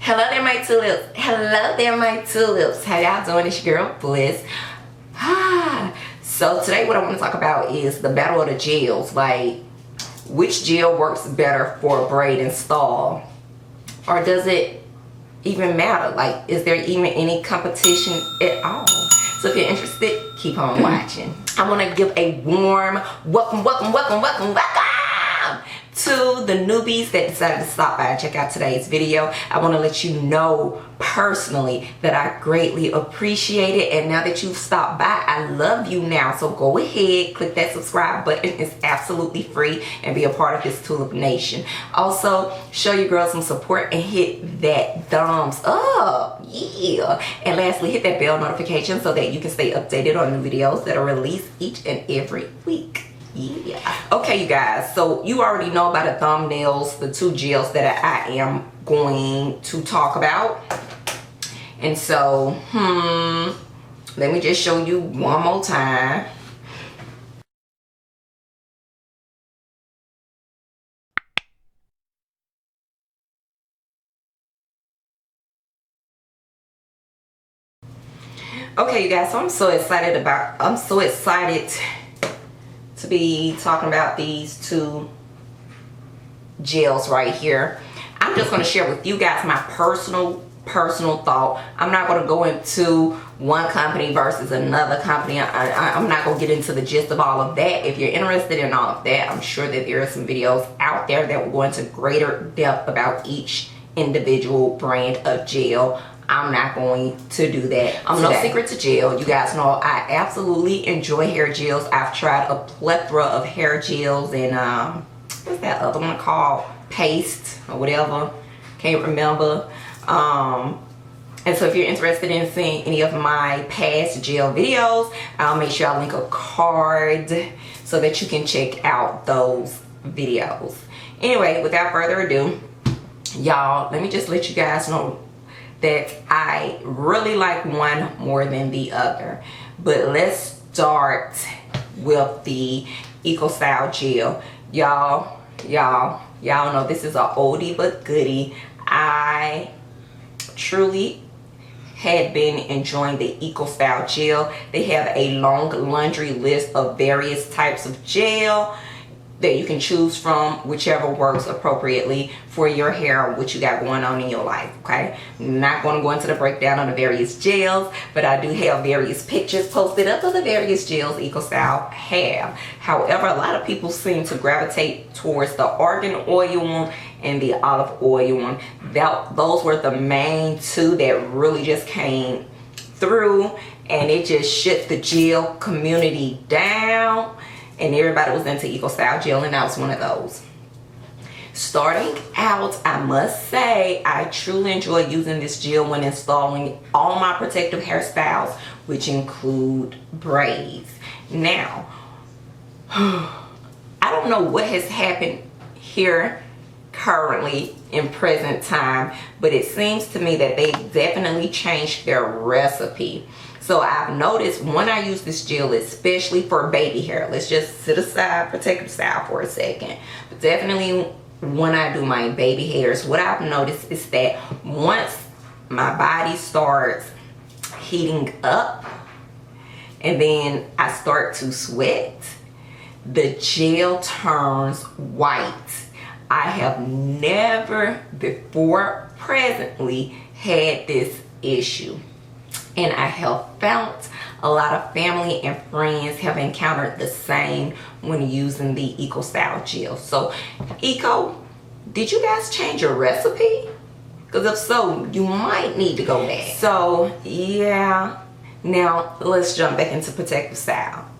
Hello there, my tulips. Hello there, my tulips. How y'all doing? It's your girl, Bliss. So today what I want to talk about is the battle of the gels. Like, which gel works better for a braid and style? Or does it even matter? Like, is there even any competition at all? So if you're interested, keep on watching. I want to give a warm welcome to the newbies that decided to stop by and check out today's video. I want to let you know personally that I greatly appreciate it, and now that you've stopped by, I love you now. So go ahead, click that subscribe button. It's absolutely free, and be a part of this Tulip Nation. Also, show your girl some support and hit that thumbs up, yeah. And lastly, hit that bell notification so that you can stay updated on new videos that are released each and every week. Yeah. Okay, you guys, so you already know about the thumbnails, the two gels that I am going to talk about. And so let me just show you one more time. Okay, you guys, so I'm so excited to be talking about these two gels right here. I'm just going to share with you guys my personal thought. I'm not going to go into one company versus another company. I'm not going to get into the gist of all of that. If you're interested in all of that, I'm sure that there are some videos out there that will go into greater depth about each individual brand of gel. I'm not going to do that. I'm no secret to gel. You guys know I absolutely enjoy hair gels. I've tried a plethora of hair gels and what's that other one called? Paste or whatever. Can't remember. And so if you're interested in seeing any of my past gel videos, I'll make sure I link a card so that you can check out those videos. Anyway, without further ado, y'all, let me just let you guys know that I really like one more than the other. But let's start with the EcoStyle gel. Y'all know this is a oldie but goodie. I truly had been enjoying the EcoStyle gel. They have a long laundry list of various types of gel that you can choose from, whichever works appropriately for your hair, what you got going on in your life, okay? I'm not going to go into the breakdown on the various gels, but I do have various pictures posted up of the various gels EcoStyle have. However, a lot of people seem to gravitate towards the argan oil one and the olive oil one. Those were the main two that really just came through, and it just shut the gel community down. And everybody was into EcoStyle gel, and I was one of those. Starting out, I must say, I truly enjoy using this gel when installing all my protective hairstyles, which include braids. Now, I don't know what has happened here currently in present time, but it seems to me that they definitely changed their recipe. So I've noticed when I use this gel, especially for baby hair, let's just sit aside protective style for a second, but definitely when I do my baby hairs, what I've noticed is that once my body starts heating up and then I start to sweat, the gel turns white. I have never before presently had this issue. And I have found a lot of family and friends have encountered the same when using the EcoStyle gel. So, Eco, did you guys change your recipe? Because if so, you might need to go back. So, yeah. Now, let's jump back into protective style.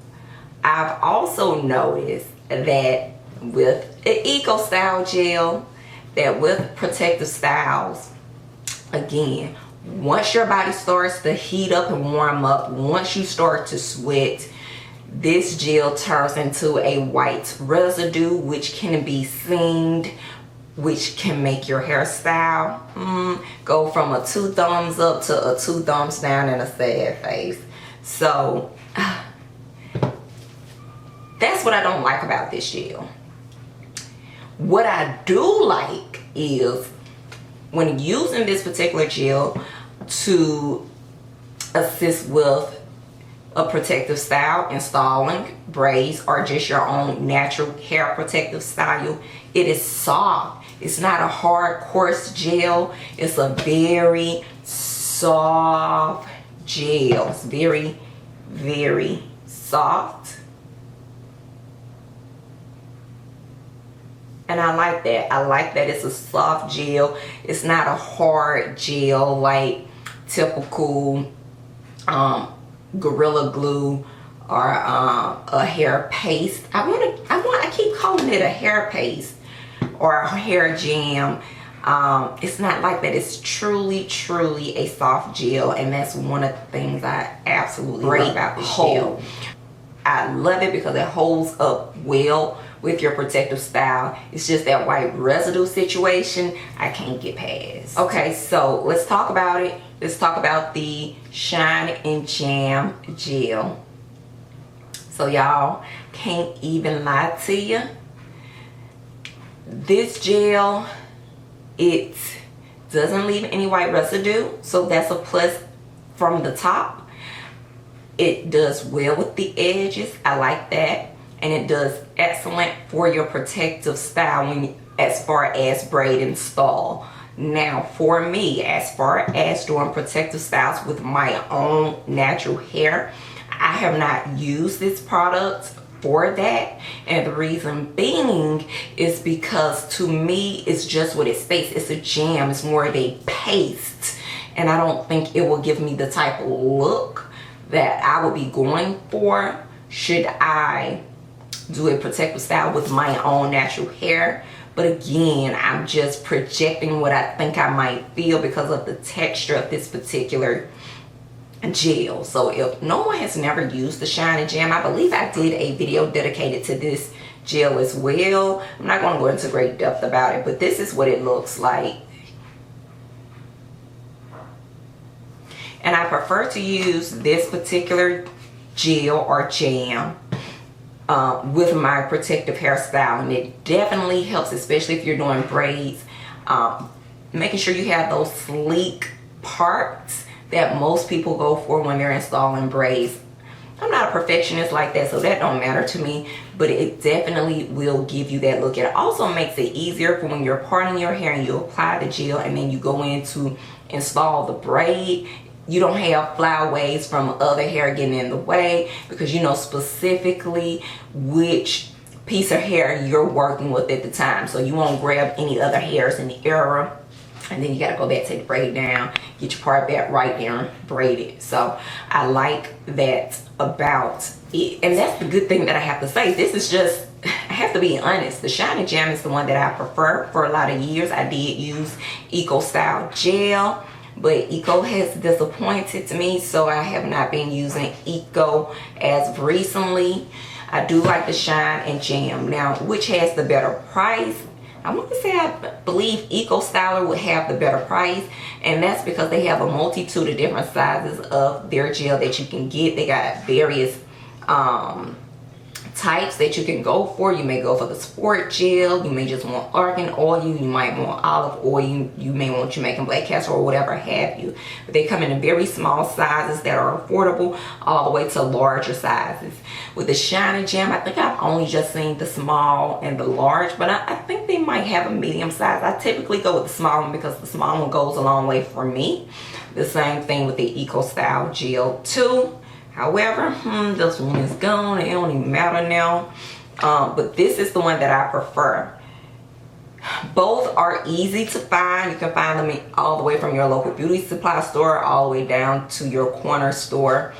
I've also noticed that with the EcoStyle gel, that with protective styles, again, once your body starts to heat up and warm up, once you start to sweat, this gel turns into a white residue, which can be seen, which can make your hairstyle go from a 2 thumbs up to a 2 thumbs down and a sad face. So that's what I don't like about this gel. What I do like is when using this particular gel to assist with a protective style, installing braids, or just your own natural hair protective style, it is soft. It's not a hard, coarse gel. It's a very soft gel. It's very, very soft. And I like that. I like that it's a soft gel. It's not a hard gel like typical Gorilla Glue or a hair paste. I keep calling it a hair paste or a hair jam. It's not like that. It's truly a soft gel, and that's one of the things I absolutely love about this gel. I love it because it holds up well with your protective style. It's just that white residue situation I can't get past. Okay, so let's talk about it. Let's talk about the Shine and Jam gel. So y'all, can't even lie to you. This gel, it doesn't leave any white residue, so that's a plus from the top. It does well with the edges. I like that. And it does excellent for your protective style as far as braid install. Now for me, as far as doing protective styles with my own natural hair, I have not used this product for that, and the reason being is because to me it's just what it states. It's a jam. It's more of a paste, and I don't think it will give me the type of look that I would be going for should I do a protective style with my own natural hair. But again, I'm just projecting what I think I might feel because of the texture of this particular gel. So if no one has never used the Shine and Jam, I believe I did a video dedicated to this gel as well. I'm not going to go into great depth about it, but this is what it looks like. And I prefer to use this particular gel or jam with my protective hairstyle, and it definitely helps, especially if you're doing braids, making sure you have those sleek parts that most people go for when they're installing braids. I'm not a perfectionist like that, so that don't matter to me, but it definitely will give you that look. It also makes it easier for when you're parting your hair and you apply the gel and then you go in to install the braid. You don't have flyaways from other hair getting in the way, because you know specifically which piece of hair you're working with at the time. So you won't grab any other hairs in the area, and then you got to go back, take the braid down, get your part back right there, braid it. So I like that about it, and that's the good thing that I have to say. This is just, I have to be honest, the Shine and Jam is the one that I prefer. For a lot of years I did use Eco Style Gel, but Eco has disappointed me, so I have not been using Eco as of recently. I do like the Shine and Jam. Now, which has the better price? I want to say I believe Eco Styler would have the better price, and that's because they have a multitude of different sizes of their gel that you can get. They got various types that you can go for. You may go for the sport gel, you may just want argan oil, you might want olive oil, you may want Jamaican black castor or whatever have you. But they come in very small sizes that are affordable all the way to larger sizes. With the Shine and Jam, I think I've only just seen the small and the large, but I think they might have a medium size. I typically go with the small one because the small one goes a long way for me. The same thing with the Eco Style Gel too. However, this one is gone. It don't even matter now. But this is the one that I prefer. Both are easy to find. You can find them all the way from your local beauty supply store all the way down to your corner store.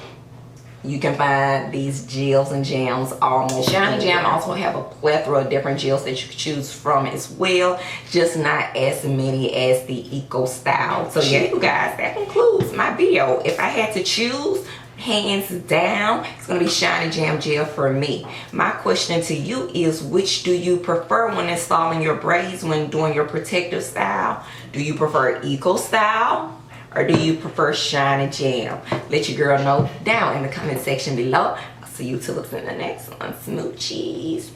You can find these gels and jams almost. Shine and Jam also have a plethora of different gels that you can choose from as well, just not as many as the Eco Style. So yeah, you guys, that concludes my video. If I had to choose, hands down, it's going to be Shine and Jam gel for me. My question to you is, which do you prefer when installing your braids, when doing your protective style? Do you prefer Eco Style, or do you prefer Shine and Jam? Let your girl know down in the comment section below. I'll see you till in the next one. Smoochies.